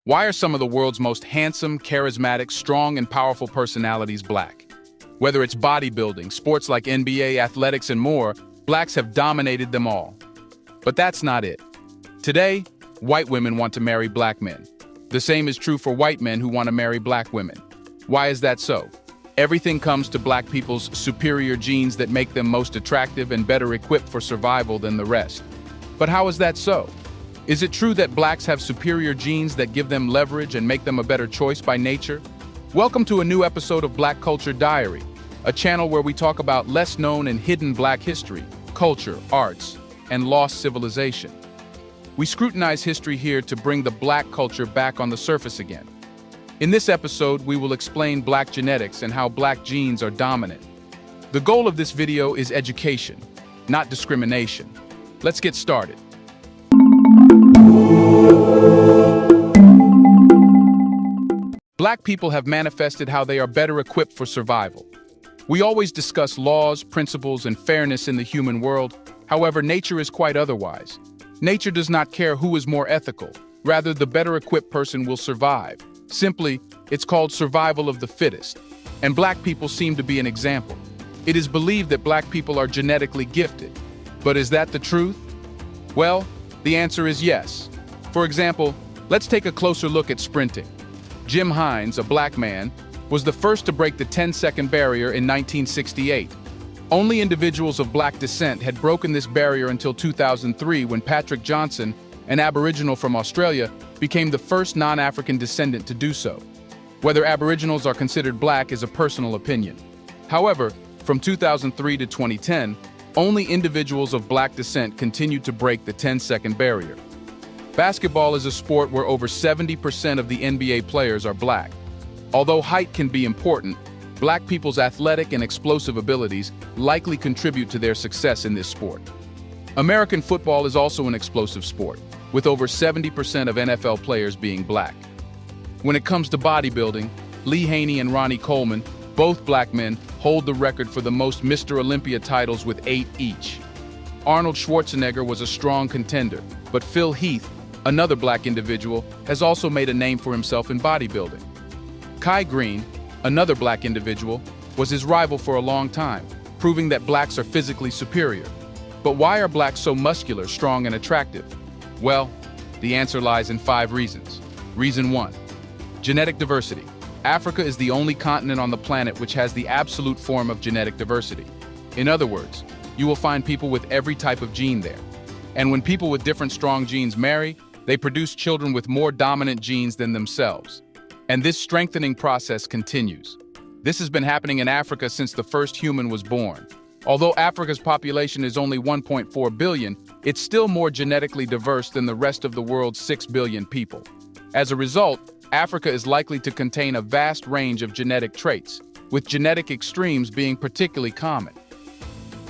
Why are some of the world's most handsome, charismatic, strong, and powerful personalities black? Whether it's bodybuilding, sports like NBA, athletics, and more, blacks have dominated them all. But that's not it. Today, white women want to marry black men. The same is true for white men who want to marry black women. Why is that so? Everything comes to black people's superior genes that make them most attractive and better equipped for survival than the rest. But how is that so? Is it true that blacks have superior genes that give them leverage and make them a better choice by nature? Welcome to a new episode of Black Culture Diary, a channel where we talk about less known and hidden black history, culture, arts, and lost civilization. We scrutinize history here to bring the black culture back on the surface again. In this episode, we will explain black genetics and how black genes are dominant. The goal of this video is education, not discrimination. Let's get started. Black people have manifested how they are better equipped for survival. We always discuss laws, principles, and fairness in the human world. However, nature is quite otherwise. Nature does not care who is more ethical. Rather, the better equipped person will survive. Simply, it's called survival of the fittest. And black people seem to be an example. It is believed that black people are genetically gifted. But is that the truth? Well, the answer is yes. For example, let's take a closer look at sprinting. Jim Hines, a black man, was the first to break the 10-second barrier in 1968. Only individuals of black descent had broken this barrier until 2003 when Patrick Johnson, an Aboriginal from Australia, became the first non-African descendant to do so. Whether Aboriginals are considered black is a personal opinion. However, from 2003 to 2010, only individuals of black descent continued to break the 10-second barrier. Basketball is a sport where over 70% of the NBA players are black. Although height can be important, black people's athletic and explosive abilities likely contribute to their success in this sport. American football is also an explosive sport, with over 70% of NFL players being black. When it comes to bodybuilding, Lee Haney and Ronnie Coleman, both black men, hold the record for the most Mr. Olympia titles with 8 each. Arnold Schwarzenegger was a strong contender, but Phil Heath, another black individual, has also made a name for himself in bodybuilding. Kai Green, another black individual, was his rival for a long time, proving that blacks are physically superior. But why are blacks so muscular, strong, and attractive? Well, the answer lies in 5 reasons. Reason 1. Genetic diversity. Africa is the only continent on the planet which has the absolute form of genetic diversity. In other words, you will find people with every type of gene there. And when people with different strong genes marry, they produce children with more dominant genes than themselves. And this strengthening process continues. This has been happening in Africa since the first human was born. Although Africa's population is only 1.4 billion, it's still more genetically diverse than the rest of the world's 6 billion people. As a result, Africa is likely to contain a vast range of genetic traits, with genetic extremes being particularly common.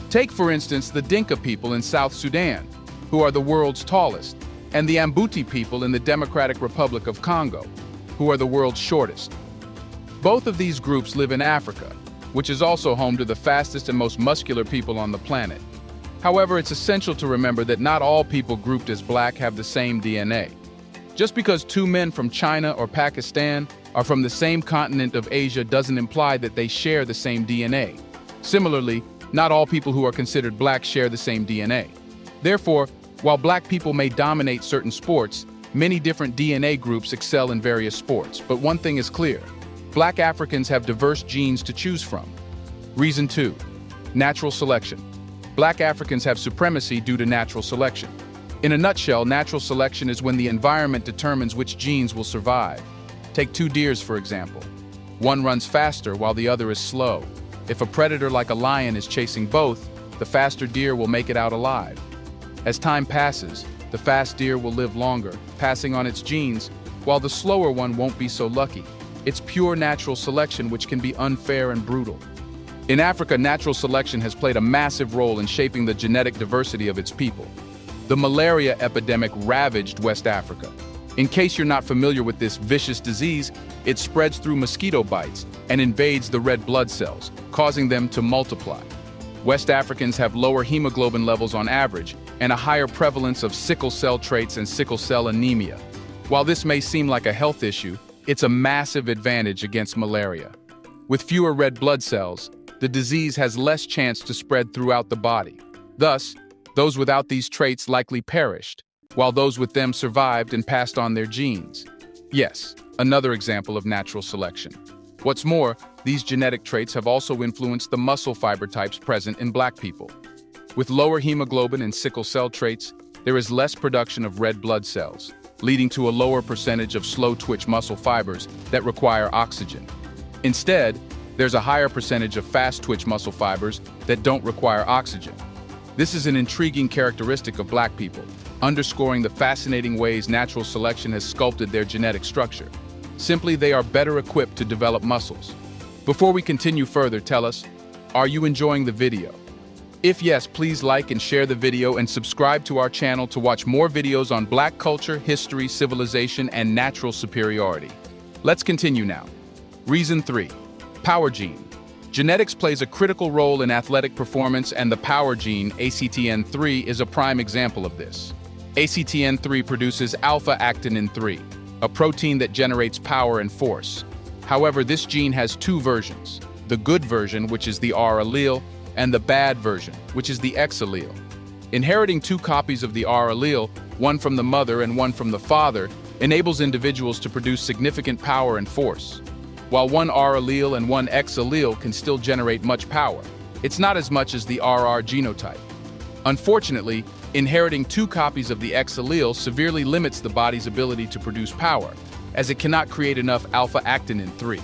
Take, for instance, the Dinka people in South Sudan, who are the world's tallest, and the Ambuti people in the Democratic Republic of Congo, who are the world's shortest. Both of these groups live in Africa, which is also home to the fastest and most muscular people on the planet. However, it's essential to remember that not all people grouped as black have the same DNA. Just because 2 men from China or Pakistan are from the same continent of Asia doesn't imply that they share the same DNA. Similarly, not all people who are considered black share the same DNA. Therefore, while black people may dominate certain sports, many different DNA groups excel in various sports. But one thing is clear: black Africans have diverse genes to choose from. Reason 2. Natural selection. Black Africans have supremacy due to natural selection. In a nutshell, natural selection is when the environment determines which genes will survive. Take 2 deers, for example. One runs faster while the other is slow. If a predator like a lion is chasing both, the faster deer will make it out alive. As time passes, the fast deer will live longer, passing on its genes, while the slower one won't be so lucky. It's pure natural selection, which can be unfair and brutal. In Africa, natural selection has played a massive role in shaping the genetic diversity of its people. The malaria epidemic ravaged West Africa. In case you're not familiar with this vicious disease, it spreads through mosquito bites and invades the red blood cells, causing them to multiply. West Africans have lower hemoglobin levels on average and a higher prevalence of sickle cell traits and sickle cell anemia. While this may seem like a health issue, it's a massive advantage against malaria. With fewer red blood cells, the disease has less chance to spread throughout the body. Thus, those without these traits likely perished, while those with them survived and passed on their genes. Yes, another example of natural selection. What's more, these genetic traits have also influenced the muscle fiber types present in Black people. With lower hemoglobin and sickle cell traits, there is less production of red blood cells, leading to a lower percentage of slow-twitch muscle fibers that require oxygen. Instead, there's a higher percentage of fast-twitch muscle fibers that don't require oxygen. This is an intriguing characteristic of Black people, underscoring the fascinating ways natural selection has sculpted their genetic structure. Simply, they are better equipped to develop muscles. Before we continue further, tell us, are you enjoying the video? If yes, please like and share the video and subscribe to our channel to watch more videos on Black culture, history, civilization, and natural superiority. Let's continue now. Reason 3. Power gene. Genetics plays a critical role in athletic performance, and the power gene, ACTN3, is a prime example of this. ACTN3 produces alpha-actinin 3, a protein that generates power and force. However, this gene has two versions: the good version, which is the R allele, and the bad version, which is the X allele. Inheriting two copies of the R allele, one from the mother and one from the father, enables individuals to produce significant power and force. While one R allele and one X allele can still generate much power, it's not as much as the RR genotype. Unfortunately, inheriting two copies of the X allele severely limits the body's ability to produce power, as it cannot create enough alpha-actinin 3.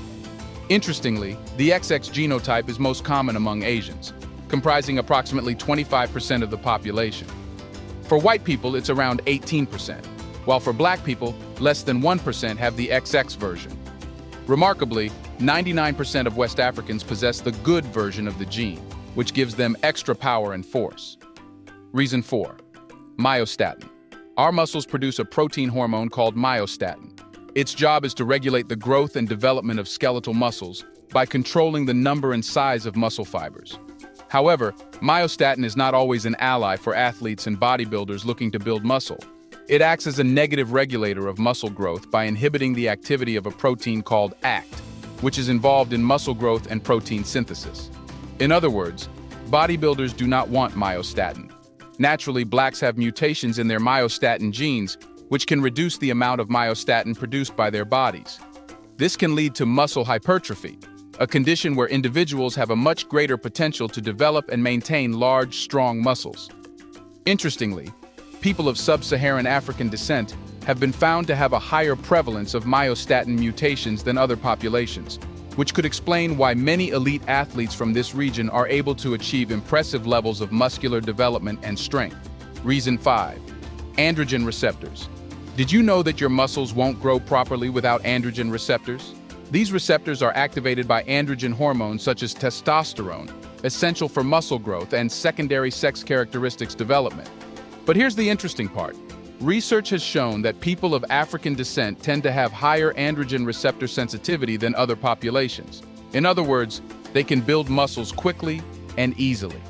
Interestingly, the XX genotype is most common among Asians, comprising approximately 25% of the population. For white people, it's around 18%, while for Black people, less than 1% have the XX version. Remarkably, 99% of West Africans possess the good version of the gene, which gives them extra power and force. Reason 4. Myostatin. Our muscles produce a protein hormone called myostatin. Its job is to regulate the growth and development of skeletal muscles by controlling the number and size of muscle fibers. However, myostatin is not always an ally for athletes and bodybuilders looking to build muscle. It acts as a negative regulator of muscle growth by inhibiting the activity of a protein called ACT, which is involved in muscle growth and protein synthesis. In other words, bodybuilders do not want myostatin. Naturally, Blacks have mutations in their myostatin genes, which can reduce the amount of myostatin produced by their bodies. This can lead to muscle hypertrophy, a condition where individuals have a much greater potential to develop and maintain large, strong muscles. Interestingly, people of sub-Saharan African descent have been found to have a higher prevalence of myostatin mutations than other populations, which could explain why many elite athletes from this region are able to achieve impressive levels of muscular development and strength. Reason 5. Androgen receptors. Did you know that your muscles won't grow properly without androgen receptors? These receptors are activated by androgen hormones such as testosterone, essential for muscle growth and secondary sex characteristics development. But here's the interesting part. Research has shown that people of African descent tend to have higher androgen receptor sensitivity than other populations. In other words, they can build muscles quickly and easily.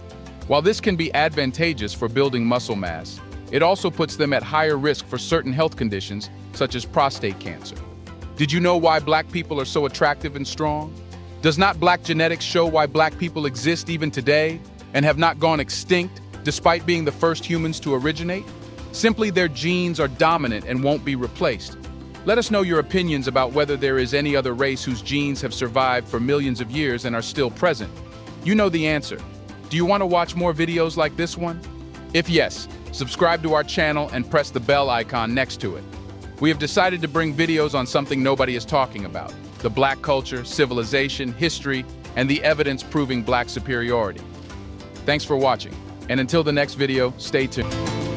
While this can be advantageous for building muscle mass, it also puts them at higher risk for certain health conditions, such as prostate cancer. Did you know why Black people are so attractive and strong? Does not Black genetics show why Black people exist even today and have not gone extinct, despite being the first humans to originate? Simply, their genes are dominant and won't be replaced. Let us know your opinions about whether there is any other race whose genes have survived for millions of years and are still present. You know the answer. Do you want to watch more videos like this one? If yes, subscribe to our channel and press the bell icon next to it. We have decided to bring videos on something nobody is talking about: the Black culture, civilization, history, and the evidence proving Black superiority. Thanks for watching, and until the next video, stay tuned.